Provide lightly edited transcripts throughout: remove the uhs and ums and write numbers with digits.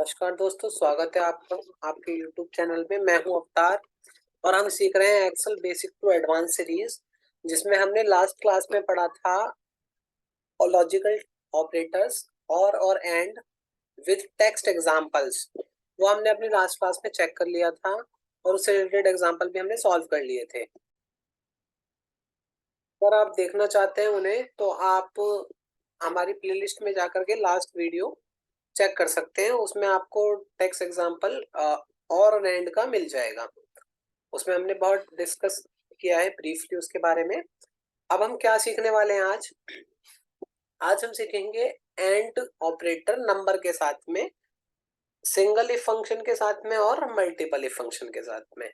नमस्कार दोस्तों, स्वागत है आपका आपके YouTube चैनल में। मैं हूं अवतार और हम सीख रहे हैं Excel basic to advance series, जिसमें हमने लास्ट क्लास में पढ़ा था और लॉजिकल ऑपरेटर्स और एंड विद टेक्स्ट एग्जांपल्स। वो हमने अपनी लास्ट क्लास में चेक कर लिया था और उससे रिलेटेड एग्जांपल भी हमने सॉल्व कर लिए थे। अगर आप देखना चाहते हैं उन्हें तो आप हमारी प्लेलिस्ट में जाकर के लास्ट वीडियो चेक कर सकते हैं। उसमें आपको टेक्स्ट एग्जांपल और एंड का मिल जाएगा। उसमें हमने बहुत डिस्कस किया है ब्रीफली उसके बारे में। अब हम क्या सीखने वाले हैं आज? आज हम सीखेंगे एंड ऑपरेटर नंबर के साथ में, सिंगल इफ फंक्शन के साथ में और मल्टीपल इफ फंक्शन के साथ में।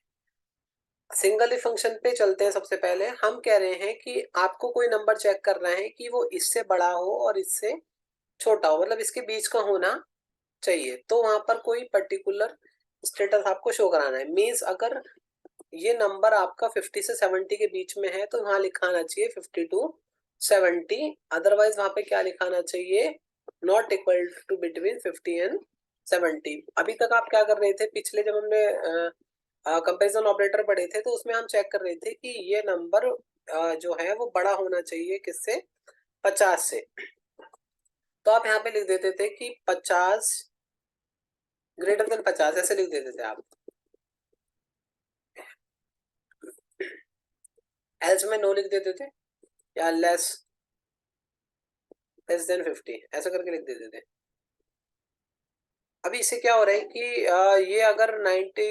सिंगल इफ फंक्शन पे चलते हैं। सबसे पहले हम कह रहे हैं कि आपको कोई नंबर चेक करना है कि वो इससे बड़ा हो और इससे छोटा हो, मतलब इसके बीच का होना चाहिए। तो वहां पर कोई पर्टिकुलर स्टेटस आपको शो कराना है। मीन्स अगर ये नंबर आपका 50 से 70 के बीच में है तो वहां लिखाना चाहिए 50 टू 70। अदरवाइज वहां पे क्या लिखाना चाहिए? Not equal to between 50 and 70। अभी तक आप क्या कर रहे थे? पिछले जब हमने कंपैरिजन ऑपरेटर पढ़े थे तो उसमें हम चेक कर रहे थे कि ये नंबर जो है वो बड़ा होना चाहिए किससे? 50 से। तो आप यहाँ पे लिख देते थे कि 50 ग्रेटर देन 50, ऐसे लिख देते थे आप। एल्स में नो लिख देते थे या लेस देन 50 ऐसा करके लिख देते थे। अभी इससे क्या हो रहा है कि ये अगर 90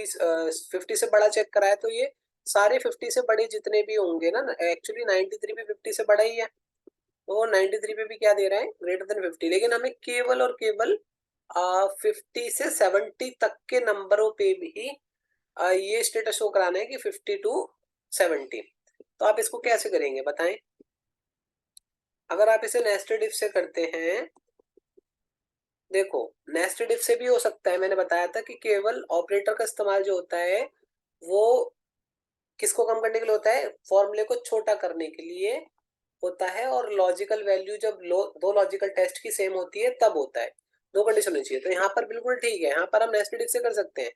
50 से बड़ा चेक करा है तो ये सारे 50 से बड़े जितने भी होंगे ना, एक्चुअली 93 भी 50 से बड़ा ही है, तो 93 पे भी क्या दे रहा है? Greater than 50। लेकिन हमें केवल और केवल 50 से 70 तक के नंबरों पे भी ये स्टेटस शो कराना है कि 50 टू 70। तो आप इसको कैसे करेंगे बताएं? अगर आप इसे नेस्टेड इफ से करते हैं, देखो नेस्टेड इफ से भी हो सकता है। मैंने बताया था कि केवल ऑपरेटर का इस्तेमाल जो होता है वो किसको कम करने के लिए होता है? फॉर्मूले को छोटा करने के लिए होता है। और लॉजिकल वैल्यू जब दो लॉजिकल टेस्ट की सेम होती है तब होता है। दो कंडीशन होनी चाहिए। तो यहाँ पर बिल्कुल ठीक है, यहाँ पर हम नेस्टेड इफ से कर सकते हैं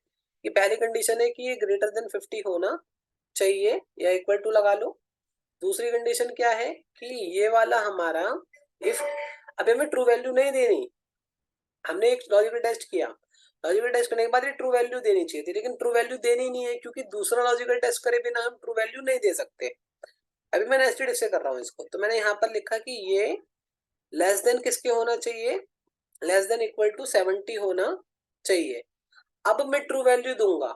कि पहली कंडीशन है कि ये ग्रेटर देन 50 होना चाहिए या इक्वल टू लगा लो। दूसरी कंडीशन क्या है कि ये वाला हमारा इफ, अभी हमें ट्रू वैल्यू नहीं देनी। हमने एक लॉजिकल टेस्ट किया, लॉजिकल टेस्ट करने के बाद ये ट्रू वैल्यू देनी चाहिए थी, लेकिन ट्रू वैल्यू देनी नहीं है क्योंकि दूसरा लॉजिकल टेस्ट करे बिना हम ट्रू वैल्यू नहीं दे सकते। अभी मैं नेस्टेड इफ से कर रहा हूँ इसको, तो मैंने यहाँ पर लिखा कि ये लेस देन किसके होना चाहिए? लेस देन इक्वल टू 70 होना चाहिए। अब मैं ट्रू वैल्यू दूंगा,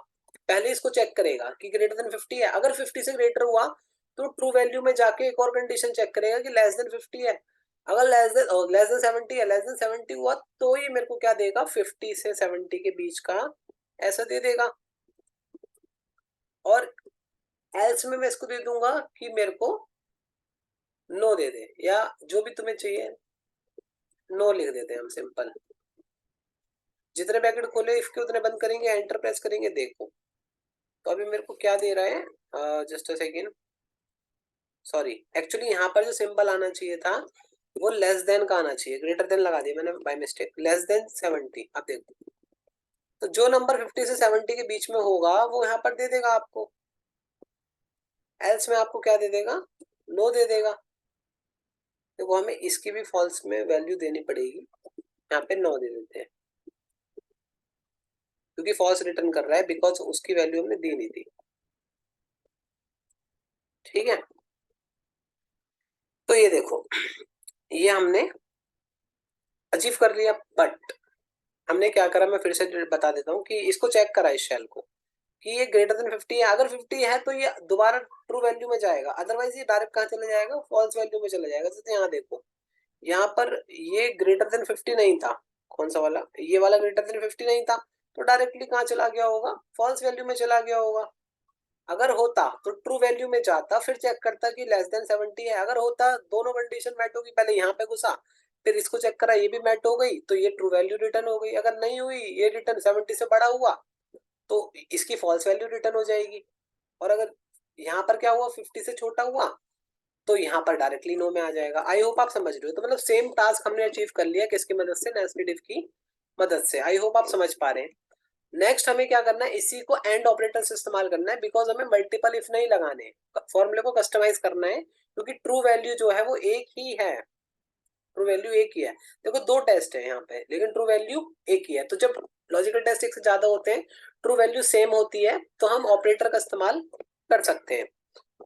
पहले इसको चेक करेगा कि ग्रेटर देन 50 है। अगर 50 से ग्रेटर हुआ तो ट्रू वैल्यू में जाके एक और कंडीशन चेक करेगा कि लेस देन 50 है। अगर लेस देन 70 है, लेस देन 70 हुआ तो ये मेरे को क्या देगा? 50 से 70 के बीच का ऐसा दे देगा। और एल्स में मैं इसको दे दूंगा कि मेरे को नो दे दे, या जो भी तुम्हें चाहिए नो लिख देते हैं हम सिंपल। जितने ब्रैकेट खोले इसके उतने बंद करेंगे, एंटर प्रेस करेंगे। देखो तो अभी मेरे को क्या दे रहा है? Just a second, sorry, actually यहाँ पर जो सिंबल आना चाहिए था वो लेस देन का आना चाहिए। ग्रेटर देन लगा दिया मैंने बाय मिस्टेक। Less than 70। अब देखो तो जो नंबर 50 से 70 के बीच में होगा वो यहाँ पर दे देगा आपको। एल्स में आपको क्या दे देगा? नो दे देगा। देखो हमें इसकी भी फॉल्स में वैल्यू देनी पड़ेगी, यहाँ पे नो दे देते हैं क्योंकि फॉल्स रिटर्न कर रहा है, बिकॉज उसकी वैल्यू हमने दी नहीं थी। ठीक है, तो ये देखो ये हमने अचीव कर लिया। बट हमने क्या करा, मैं फिर से बता देता हूँ कि इसको चेक करा इस शेल को कि ये ग्रेटर देन 50 है। अगर 50 है तो ये दोबारा ट्रू वैल्यू में जाएगा, अदरवाइज ये डायरेक्ट कहाँ चला जाएगा? फॉल्स वैल्यू में चला जाएगा। जैसे यहाँ देखो, यहाँ पर ये ग्रेटर देन 50 नहीं था। कौन सा वाला? ये वाला ग्रेटर देन 50 नहीं था, तो डायरेक्टली कहाँ चला गया होगा? फॉल्स वैल्यू में चला गया होगा। अगर होता तो ट्रू वैल्यू में जाता, फिर चेक करता कि लेस देन 70 है। अगर होता, दोनों कंडीशन मैट होगी, पहले यहाँ पे घुसा फिर इसको चेक करा, ये भी मैट हो गई तो ये ट्रू वैल्यू रिटर्न हो गई। अगर नहीं हुई, ये रिटर्न 70 से बड़ा हुआ तो इसकी फॉल्स वैल्यू रिटर्न हो जाएगी। और अगर यहाँ पर क्या हुआ? 50 से छोटा हुआ तो यहाँ पर डायरेक्टली नो में आ जाएगा। आई होप आप समझ रहे हो। तो मतलब सेम टास्क हमने अचीव कर लिया किसकी मदद से? नेस्टेड इफ की मदद से। आई होप आप समझ पा रहे हैं। नेक्स्ट हमें क्या करना है, इसी को एंड ऑपरेटर से इस्तेमाल करना है, बिकॉज हमें मल्टीपल इफ नहीं लगाने, फॉर्मूले को कस्टमाइज करना है, क्योंकि ट्रू वैल्यू जो है वो एक ही है, ट्रू वैल्यू एक ही है। देखो दो टेस्ट है यहाँ पे, लेकिन ट्रू वैल्यू एक ही है। तो जब लॉजिकल टेस्ट एक से ज्यादा होते हैं, ट्रू वैल्यू सेम होती है, तो हम ऑपरेटर का इस्तेमाल कर सकते हैं,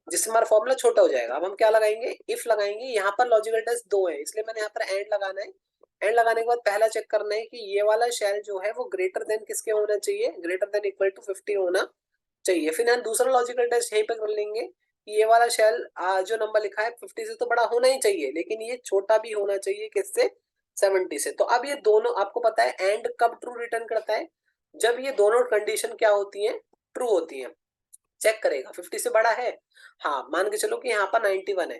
जिससे हमारा फॉर्मूला छोटा हो जाएगा। अब हम क्या लगाएंगे, इफ लगाएंगे। यहाँ पर लॉजिकल टेस्ट दो है, इसलिए मैंने यहाँ पर एंड लगाना है। एंड लगाने के बाद पहला चेक करना है कि ये वाला शेल जो है वो ग्रेटर देन किसके होना चाहिए, ग्रेटर देन इक्वल टू 50 होना चाहिए। फिर हम दूसरा लॉजिकल टेस्ट यहीं पे कर लेंगे कि ये वाला शेल जो नंबर लिखा है 50 से तो बड़ा होना ही चाहिए, लेकिन ये छोटा भी होना चाहिए किससे, 70 से। तो अब ये दोनों, आपको पता है एंड कब ट्रू रिटर्न करता है, जब ये दोनों कंडीशन क्या होती है, ट्रू होती है। चेक करेगा 50 से बड़ा है, हाँ मान के चलो कि यहाँ पर 91 है,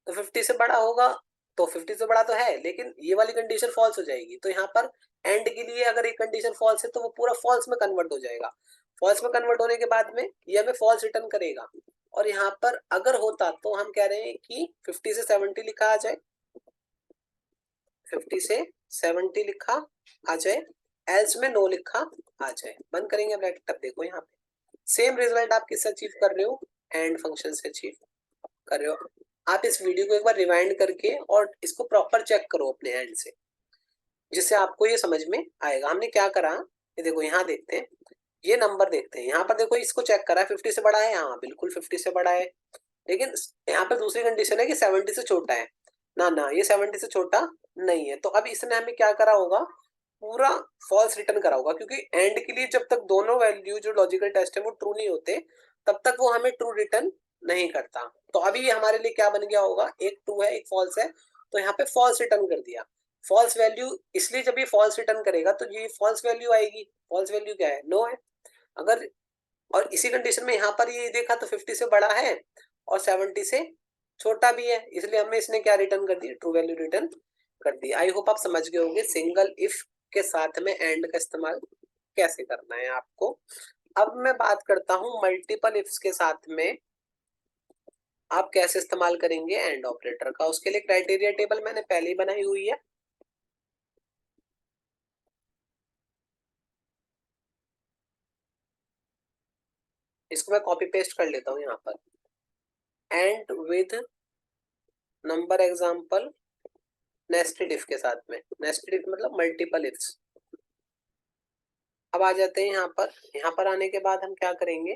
तो 50 से बड़ा होगा, तो 50 से बड़ा तो है, लेकिन ये वाली कंडीशन फॉल्स हो जाएगी। तो यहाँ पर एंड के लिए अगर एक कंडीशन फॉल्स है तो वो पूरा फॉल्स में कन्वर्ट हो जाएगा। फॉल्स में कन्वर्ट होने के बाद में ये हमें फॉल्स रिटर्न करेगा। और यहाँ पर अगर होता तो हम कह रहे हैं कि 50 से 70 लिखा आ जाए, 50 से 70 लिखा आ जाए, एल्स में नो लिखा आ जाए। बंद करेंगे ब्रैकेट। अब देखो यहाँ पे सेम रिजल्ट आप किससे अचीव कर रहे हो, एंड फंक्शन से अचीव कर रहे हो। आप इस वीडियो को एक बार रिवाइंड करके और इसको प्रॉपर चेक करो अपने एंड से, जिससे आपको ये समझ में आएगा। हमने क्या करा, ये देखो यहाँ देखते हैं, ये नंबर देखते हैं। यहाँ पर देखो इसको चेक करा है, 50 से बड़ा है, हाँ बिल्कुल 50 से बड़ा है। लेकिन यहाँ पर दूसरी कंडीशन है कि 70 से छोटा है, ना ना ये 70 से छोटा नहीं है। तो अब इसने हमें क्या करा होगा, पूरा फॉल्स रिटर्न करा होगा, क्योंकि एंड के लिए जब तक दोनों वैल्यू जो लॉजिकल टेस्ट है वो ट्रू नहीं होते, तब तक वो हमें ट्रू रिटर्न नहीं करता। तो अभी ये हमारे लिए क्या बन गया होगा, एक ट्रू है एक फॉल्स है, तो यहाँ पे फॉल्स रिटर्न कर दिया। फॉल्स वैल्यू इसलिए जब ये फॉल्स रिटर्न करेगा तो ये फॉल्स वैल्यू आएगी। फॉल्स वैल्यू क्या है, नो है। अगर और इसी कंडीशन में यहाँ पर ये देखा तो 50 से बड़ा है और 70 से छोटा भी है, इसलिए हमें इसने क्या रिटर्न कर दी, ट्रू वैल्यू रिटर्न कर दी। आई होप आप समझ गए होंगे सिंगल इफ के साथ में एंड का इस्तेमाल कैसे करना है आपको। अब मैं बात करता हूँ मल्टीपल इफ्स के साथ में आप कैसे इस्तेमाल करेंगे एंड ऑपरेटर का। उसके लिए क्राइटेरिया टेबल मैंने पहले ही बनाई हुई है, इसको मैं कॉपी पेस्ट कर लेता हूँ यहाँ पर। And with number example nested if के साथ में, नेस्टेड इफ मतलब मल्टीपल इफ्स। अब आ जाते हैं यहाँ पर। यहाँ पर आने के बाद हम क्या करेंगे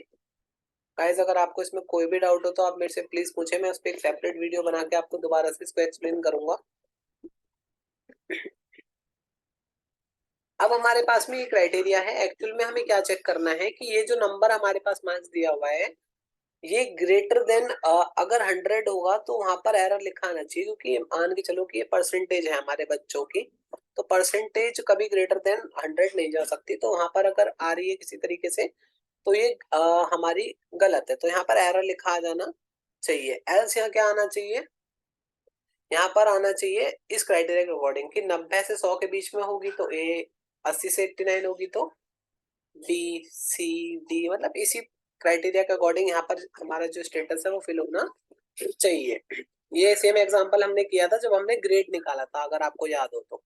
गाइस, अगर आपको इसमें कोई भी डाउट हो तो आप मेरे से प्लीज पूछे, मैं उस पर एक सेपरेट वीडियो बना के आपको दोबारा से इसको एक्सप्लेन करूंगा। अब हमारे पास में ये क्राइटेरिया है, एक्चुअल में हमें क्या चेक करना है कि ये जो नंबर हमारे पास मार्क्स दिया हुआ है ये ग्रेटर देन, अगर 100 होगा तो वहां पर एरर लिखा आना चाहिए, क्योंकि मान के चलो कि ये परसेंटेज है हमारे बच्चों की, तो परसेंटेज कभी ग्रेटर देन 100 नहीं जा सकती। तो वहां पर अगर आ रही है किसी तरीके से तो ये हमारी गलत है, तो यहाँ पर एरर लिखा आ जाना चाहिए। एल्स यहाँ क्या आना चाहिए, यहाँ पर आना चाहिए इस क्राइटेरिया के अकॉर्डिंग कि 90 से 100 के बीच में होगी तो ए, 80 से 89 होगी तो बी, सी, डी, मतलब इसी क्राइटेरिया के अकॉर्डिंग यहाँ पर हमारा जो स्टेटस है वो फिल होना चाहिए। ये सेम एग्जांपल हमने किया था जब हमने ग्रेड निकाला था, अगर आपको याद हो तो।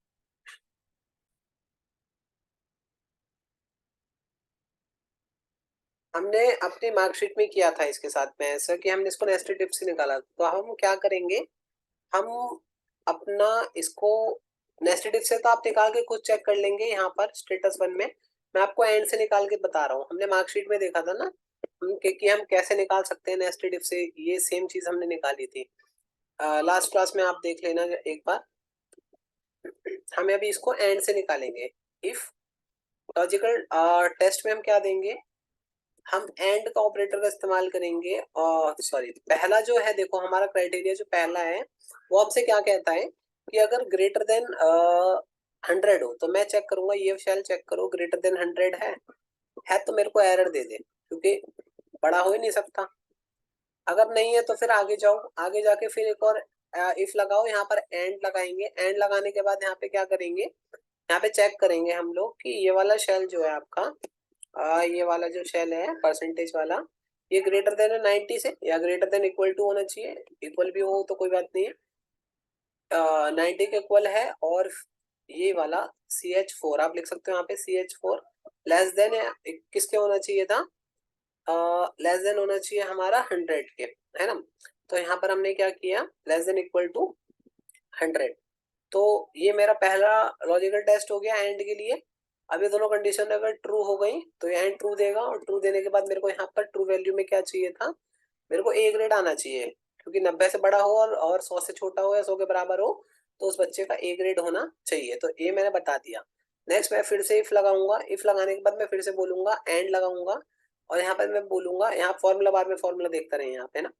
हमने अपनी मार्कशीट में किया था इसके साथ में ऐसा कि हमने इसको नेस्टेड इफ से निकाला। तो हम क्या करेंगे, हम अपना इसको नेस्टेड इफ से तो आप निकाल के खुद चेक कर लेंगे यहाँ पर स्टेटस वन में। मैं आपको एंड से निकाल के बता रहा हूँ, हमने मार्कशीट में देखा था ना कि हम कैसे निकाल सकते हैं नेस्टेड इफ से, ये सेम चीज हमने निकाली थी लास्ट क्लास में, आप देख लेना एक बार। हमें अभी इसको एंड से निकालेंगे। इफ लॉजिकल टेस्ट में हम क्या देंगे, हम एंड का ऑपरेटर का इस्तेमाल करेंगे। और सॉरी, पहला जो है देखो हमारा क्राइटेरिया जो पहला है वो हमसे क्या कहता है कि अगर ग्रेटर देन 100 हो तो मैं चेक करूंगा, ये शेल चेक करो ग्रेटर देन 100 है तो मेरे को एरर दे दे, क्योंकि बड़ा हो ही नहीं सकता। अगर नहीं है तो फिर आगे जाओ, आगे जाके फिर एक और इफ लगाओ, यहाँ पर एंड लगाएंगे। एंड लगाने के बाद यहाँ पे क्या करेंगे, यहाँ पे चेक करेंगे हम लोग कि ये वाला शेल जो है आपका, ये वाला जो शेल है परसेंटेज वाला, ये ग्रेटर देन है 90 से या ग्रेटर देन इक्वल टू होना चाहिए। इक्वल भी हो तो कोई बात नहीं है, 90 के इक्वल है और ये वाला CH4 आप लिख सकते हो यहाँ पे CH4 लेस देन किसके होना चाहिए था, लेस देन होना चाहिए हमारा 100 के, है ना। तो यहाँ पर हमने क्या किया, लेस देन इक्वल टू 100। तो ये मेरा पहला लॉजिकल टेस्ट हो गया एंड के लिए। अब ये दोनों कंडीशन अगर ट्रू हो गई तो ये एंड ट्रू देगा, और ट्रू देने के बाद मेरे को यहाँ पर ट्रू वैल्यू में क्या चाहिए था, मेरे को ए ग्रेड आना चाहिए, क्योंकि 90 से बड़ा हो और 100 से छोटा हो या 100 के बराबर हो तो उस बच्चे का ए ग्रेड होना चाहिए। तो ए मैंने बता दिया। नेक्स्ट मैं फिर से इफ लगाऊंगा, इफ लगाने के बाद मैं फिर से बोलूंगा एंड लगाऊंगा, और यहाँ पर मैं बोलूंगा, यहाँ फॉर्मूला बार में फॉर्मूला देखता रहे यहाँ पे ना,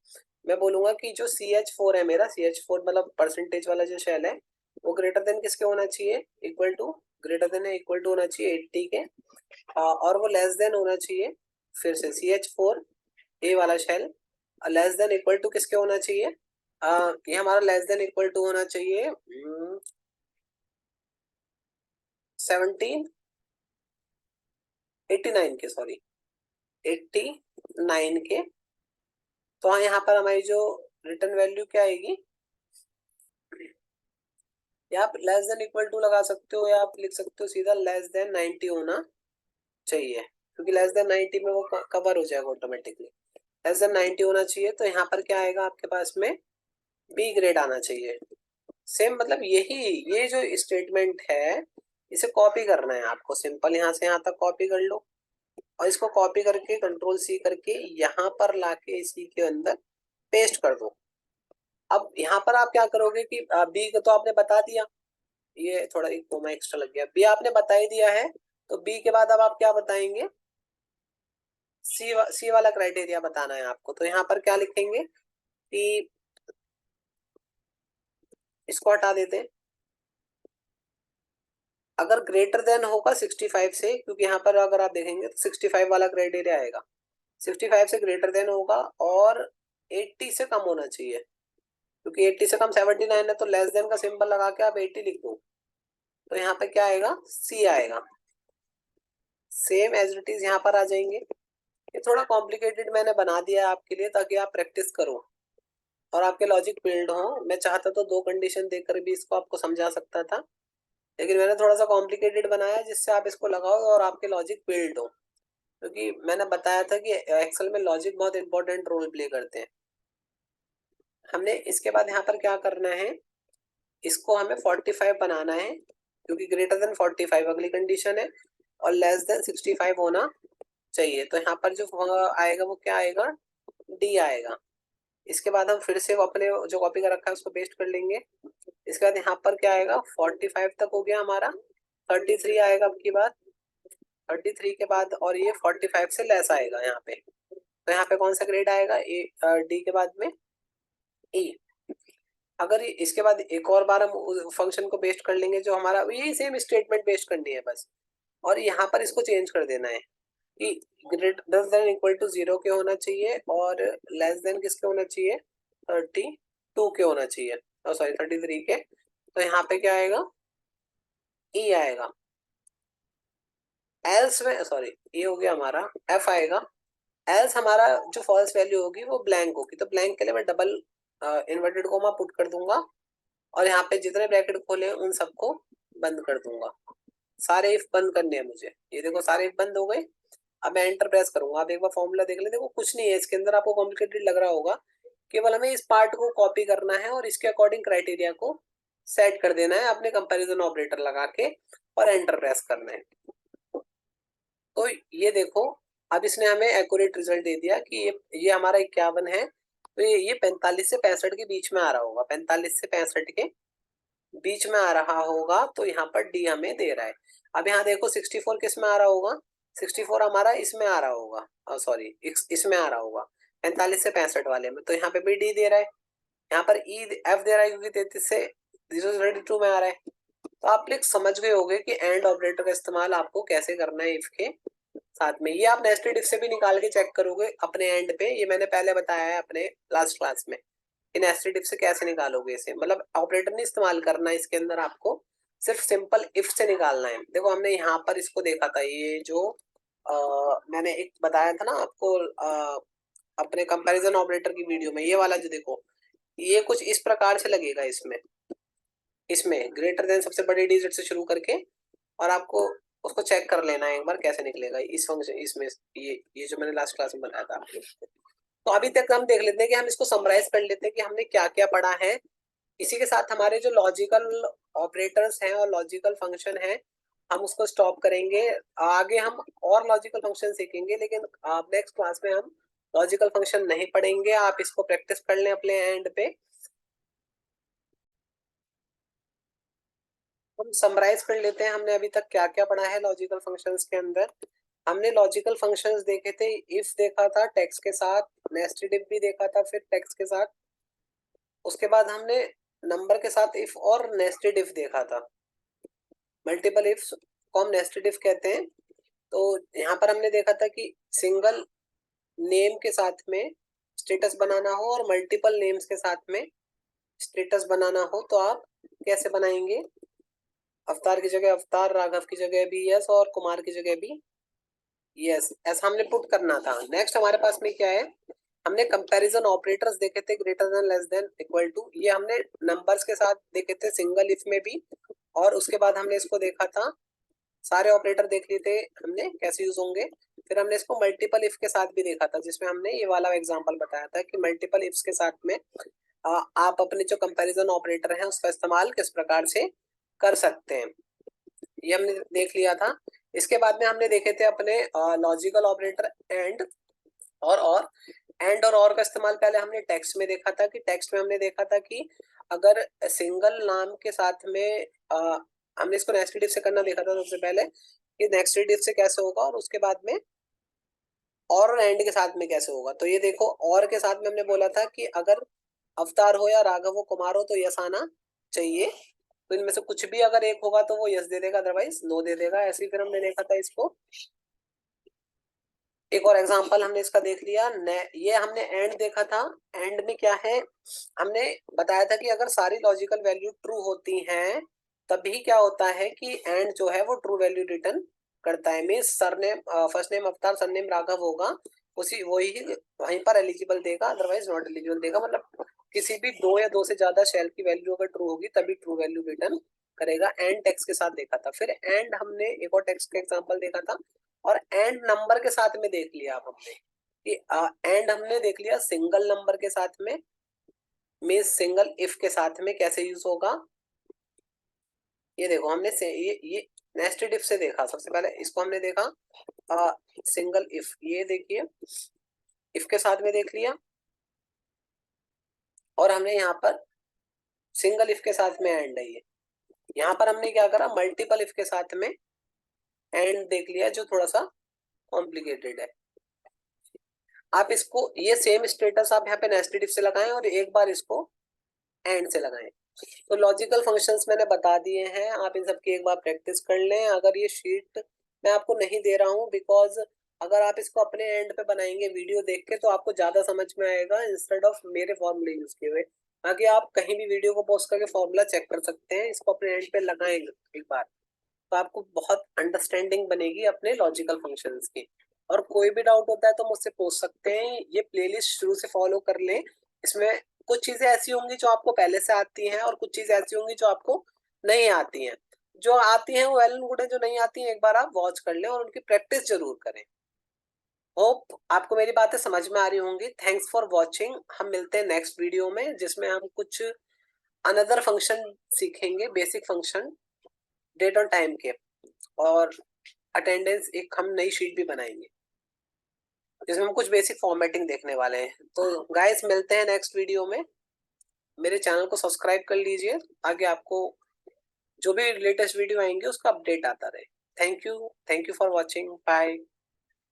मैं बोलूंगा कि जो CH4 है मेरा, CH4 मतलब परसेंटेज वाला जो शेल है, वो ग्रेटर देन किसके होना चाहिए, equal to, greater than equal to होना चाहिए 80 के, और वो लेस देन होना चाहिए, फिर से CH4 ए वाला cell less than equal to किसके होना चाहिए, ये हमारा लेस देन इक्वल टू होना चाहिए 89 के, सॉरी 89 के। तो हाँ, यहाँ पर हमारी जो रिटर्न वैल्यू क्या आएगी, या आप लेस देन इक्वल टू लगा सकते हो, या आप लिख सकते हो सीधा लेस देन 90 होना चाहिए, क्योंकि लेस देन 90 में वो कवर हो जाएगा ऑटोमेटिकली। लेस देन 90 होना चाहिए, तो यहाँ पर क्या आएगा आपके पास में, बी ग्रेड आना चाहिए। सेम मतलब यही, ये जो स्टेटमेंट है इसे कॉपी करना है आपको, सिंपल यहाँ से यहाँ तक कॉपी कर लो, और इसको कॉपी करके कंट्रोल सी करके यहाँ पर लाके इसी के अंदर पेस्ट कर दो। अब यहाँ पर आप क्या करोगे कि बी तो आपने बता दिया, ये थोड़ा एक कोमा एक्स्ट्रा लग गया, बी आपने बता ही दिया है, तो बी के बाद अब आप क्या बताएंगे, सी वाला क्राइटेरिया बताना है आपको। तो यहाँ पर क्या लिखेंगे कि इसको हटा देते हैं, अगर ग्रेटर देन होगा 65 से, क्योंकि यहाँ पर अगर आप देखेंगे तो 65 वाला क्राइटेरिया आएगा, 65 से ग्रेटर देन होगा, और 80 से कम होना चाहिए, क्योंकि 80 से कम 79 है, तो लेस देन का सिंबल लगा के आप 80 लिख दो, तो यहाँ पे क्या आएगा, सी आएगा। सेम एज इट इज यहाँ पर आ जाएंगे। ये थोड़ा कॉम्प्लिकेटेड मैंने बना दिया है आपके लिए, ताकि आप प्रैक्टिस करो और आपके लॉजिक बिल्ड हो। मैं चाहता तो दो कंडीशन देकर भी इसको आपको समझा सकता था, लेकिन मैंने थोड़ा सा कॉम्प्लिकेटेड बनाया जिससे आप इसको लगाओ और आपके लॉजिक बिल्ड हो, क्योंकि मैंने बताया था कि एक्सेल में लॉजिक बहुत इंपॉर्टेंट रोल प्ले करते हैं। हमने इसके बाद यहाँ पर क्या करना है, इसको हमें 45 बनाना है, क्योंकि ग्रेटर देन 45 अगली कंडीशन है, और लेस देन 65 होना चाहिए। तो यहाँ पर जो आएगा वो क्या आएगा, डी आएगा। इसके बाद हम फिर से अपने जो कॉपी का रखा है उसको पेस्ट कर लेंगे। इसके बाद यहाँ पर क्या आएगा, 45 तक हो गया हमारा, 33 आएगा अब की बात, 33 के बाद, और ये 45 से लेस आएगा यहाँ पे, तो यहाँ पे कौन सा ग्रेड आएगा, ए डी के बाद में ई। अगर इसके बाद एक और बार हम फंक्शन को पेस्ट कर लेंगे, जो हमारा यही सेम स्टेटमेंट पेस्ट करनी है बस, और यहाँ पर इसको चेंज कर देना है कि ग्रेटर देन इक्वल टू 0 के होना चाहिए, और लेस देन किसके होना चाहिए, 32 के होना चाहिए, सॉरी 33 के। तो यहाँ पे क्या आएगा, ई आएगा। एल्स में, सॉरी ये हो गया हमारा, एफ आएगा। एल्स हमारा जो फॉल्स वैल्यू होगी वो ब्लैंक होगी, तो ब्लैंक के लिए मैं डबल इन्वर्टेड कोमा पुट कर दूंगा, और यहाँ पे जितने ब्रैकेट खोले उन सबको बंद कर दूंगा। सारे इफ बंद करने हैं मुझे, ये देखो सारे इफ बंद हो गए। अब मैं एंटर प्रेस करूंगा, आप एक बार फॉर्मूला देख ले, देखो कुछ नहीं है इसके अंदर, आपको कॉम्प्लिकेटेड लग रहा होगा, केवल हमें इस पार्ट को कॉपी करना है और इसके अकॉर्डिंग क्राइटेरिया को सेट कर देना है अपने कंपैरिजन ऑपरेटर लगा के, और एंटर प्रेस करना है। तो ये देखो, अब इसने हमें एक्यूरेट रिजल्ट दे दिया कि ये हमारा 51 है, तो ये 45 से 65 के बीच में आ रहा होगा, 45 से 65 के बीच में आ रहा होगा, तो यहाँ पर डी हमें दे रहा है। अब यहाँ देखो 64 किस में आ रहा होगा, 64 हमारा इसमें आ रहा होगा, सॉरी इसमें आ रहा होगा 45 से 65 वाले में, तो यहाँ पे भी डी दे रहा है। यहाँ पर ई एफ दे रहा है, क्योंकि 33 से 032 में आ रहा है। तो आप लोग समझ गए होंगे कि एंड ऑपरेटर का इस्तेमाल आपको कैसे करना है इफ के साथ में। ये आप नेस्टेड इफ से भी निकाल के चेक करोगे अपने एंड पे, ये मैंने पहले बताया है अपने लास्ट क्लास में कि नेस्टेड इफ से कैसे निकालोगे इसे, मतलब ऑपरेटर नहीं इस्तेमाल करना है इसके अंदर, आपको सिर्फ सिंपल इफ से निकालना है। देखो हमने यहाँ पर इसको देखा था, ये जो मैंने एक बताया था ना आपको अपने कंपैरिजन ऑपरेटर की वीडियो में, ये वाला जो देखो, ये कुछ इस प्रकार से लगेगा इसमें, इसमें ग्रेटर देन सबसे बड़े डिजिट से शुरू करके, और आपको उसको चेक कर लेना है एक बार कैसे निकलेगा इस फंक्शन इसमें, ये जो मैंने लास्ट क्लास में बताया था आपको। तो अभी तक हम देख लेते हैं कि हम इसको समराइज कर लेते हैं कि हमने क्या क्या पढ़ा है। इसी के साथ हमारे जो लॉजिकल ऑपरेटर्स हैं और लॉजिकल फंक्शन है, हम उसको स्टॉप करेंगे। आगे हम और लॉजिकल फंक्शन सीखेंगे, लेकिन नेक्स्ट क्लास में हम लॉजिकल फंक्शन नहीं पढ़ेंगे। आप इसको प्रैक्टिस कर लें अपने एंड पे। हम समराइज कर लेते हैं हमने अभी तक क्या क्या पढ़ा है लॉजिकल फंक्शंस के अंदर। हमने लॉजिकल फंक्शंस देखे थे, इफ देखा था टेक्स्ट के साथ, नेस्टेड इफ भी देखा था फिर टेक्स्ट के साथ। उसके बाद हमने नंबर के साथ इफ और नेस्टेड इफ देखा था। मल्टीपल इफ को हम नेस्टेड इफ कहते हैं। तो यहाँ पर हमने देखा था कि सिंगल नेम के साथ में स्टेटस बनाना हो और मल्टीपल नेम्स के साथ में स्टेटस बनाना हो तो आप कैसे बनाएंगे। अवतार की जगह अवतार, राघव की जगह भी यस, और कुमार की जगह भी यस, ऐसा हमने पुट करना था। नेक्स्ट हमारे पास में क्या है, हमने कंपैरिजन ऑपरेटर्स देखे थे, greater than, less than, equal to. ये हमने नंबर्स के साथ देखे थे सिंगल इफ में भी, और उसके बाद हमने इसको देखा था, सारे ऑपरेटर देख लिए थे हमने कैसे यूज होंगे। फिर हमने इसको मल्टीपल इफ के साथ भी देखा था, जिसमें हमने ये वाला एग्जांपल बताया था कि मल्टीपल इफ्स के साथ में आप अपने जो कंपैरिजन ऑपरेटर है उसका इस्तेमाल किस प्रकार से कर सकते हैं, ये हमने देख लिया था। इसके बाद में हमने देखे थे अपने लॉजिकल ऑपरेटर एंड और एंड और का इस्तेमाल पहले हमने टेक्स्ट में देखा था कि टेक्स्ट में हमने देखा था कि अगर सिंगल नाम के साथ में हमने इसको नेस्टेड इफ से करना देखा था सबसे पहले कि नेस्टेड इफ से कैसे होगा, और उसके बाद में और एंड के साथ में कैसे होगा। तो ये देखो, और के साथ में हमने बोला था कि अगर अवतार हो या राघव हो कुमार हो तो यस आना चाहिए। तो इनमें से कुछ भी अगर एक होगा तो वो यस दे देगा, अदरवाइज नो दे देगा। ऐसे ही फिर हमने देखा था इसको। एक और एग्जांपल हमने इसका देख लिया। ये हमने एंड देखा था। एंड में क्या है, हमने बताया था कि अगर सारी लॉजिकल वैल्यू ट्रू होती हैं तभी क्या होता है कि एंड जो है वो ट्रू वैल्यू रिटर्न करता है। मीन्स सरनेम, फर्स्ट नेम अवतार, सरनेम राघव होगा, उसी वही वहीं पर एलिजिबल देगा, अदरवाइज नॉट एलिजिबल देगा। मतलब किसी भी दो या दो से ज्यादा शेल की वैल्यू अगर ट्रू होगी तभी ट्रू वैल्यू रिटर्न करेगा। एंड टेक्स्ट के साथ देखा था। फिर एंड हमने एक और टेक्स्ट का एग्जांपल देखा था, और एंड नंबर के साथ में देख लिया अब हमने कि एंड हमने देख लिया सिंगल नंबर के साथ में, मीन्स सिंगल इफ के साथ में कैसे यूज होगा। ये देखो हमने ये नेस्टेड इफ से देखा। सबसे पहले इसको हमने देखा सिंगल इफ, ये देखिए इफ के साथ में देख लिया, और हमने यहाँ पर सिंगल इफ के साथ में एंड है ये। यहाँ पर हमने क्या करा, मल्टीपल इफ के साथ में एंड देख लिया, जो थोड़ा सा कॉम्प्लिकेटेड है। आप इसको ये सेम स्टेटस आप यहाँ पे नेस्टेड इफ से लगाएं और एक बार इसको एंड से लगाएं। तो लॉजिकल फंक्शंस मैंने बता दिए हैं, आप इन सब की एक बार प्रैक्टिस कर लें। अगर ये शीट मैं आपको नहीं दे रहा हूँ बिकॉज अगर आप इसको अपने एंड पे बनाएंगे वीडियो देख के तो आपको ज्यादा समझ में आएगा इंस्टेड ऑफ मेरे फॉर्मूले यूज किए हुए। बाकी आप कहीं भी वीडियो को पॉज करके फॉर्मूला चेक कर सकते हैं, इसको अपने एंड पे लगाएंगे एक बार तो आपको बहुत अंडरस्टैंडिंग बनेगी अपने लॉजिकल फंक्शंस की। और कोई भी डाउट होता है तो मुझसे पूछ सकते हैं। ये प्लेलिस्ट शुरू से फॉलो कर लें, इसमें कुछ चीजें ऐसी होंगी जो आपको पहले से आती हैं और कुछ चीजें ऐसी होंगी जो आपको नहीं आती हैं। जो आती हैं वो वेल एंड गुड है, जो नहीं आती हैं एक बार आप वॉच कर लें और उनकी प्रैक्टिस जरूर करें। होप आपको मेरी बातें समझ में आ रही होंगी। Thanks for watching. हम मिलते हैं नेक्स्ट वीडियो में जिसमें हम कुछ अनदर फंक्शन सीखेंगे, बेसिक फंक्शन डेट और टाइम के, और अटेंडेंस एक हम नई शीट भी बनाएंगे जिसमें हम कुछ बेसिक फॉर्मेटिंग देखने वाले हैं। तो गाइस मिलते हैं नेक्स्ट वीडियो में। मेरे चैनल को सब्सक्राइब कर लीजिए, आगे आपको जो भी लेटेस्ट वीडियो आएंगे उसका अपडेट आता रहे। Thank you for watching, bye.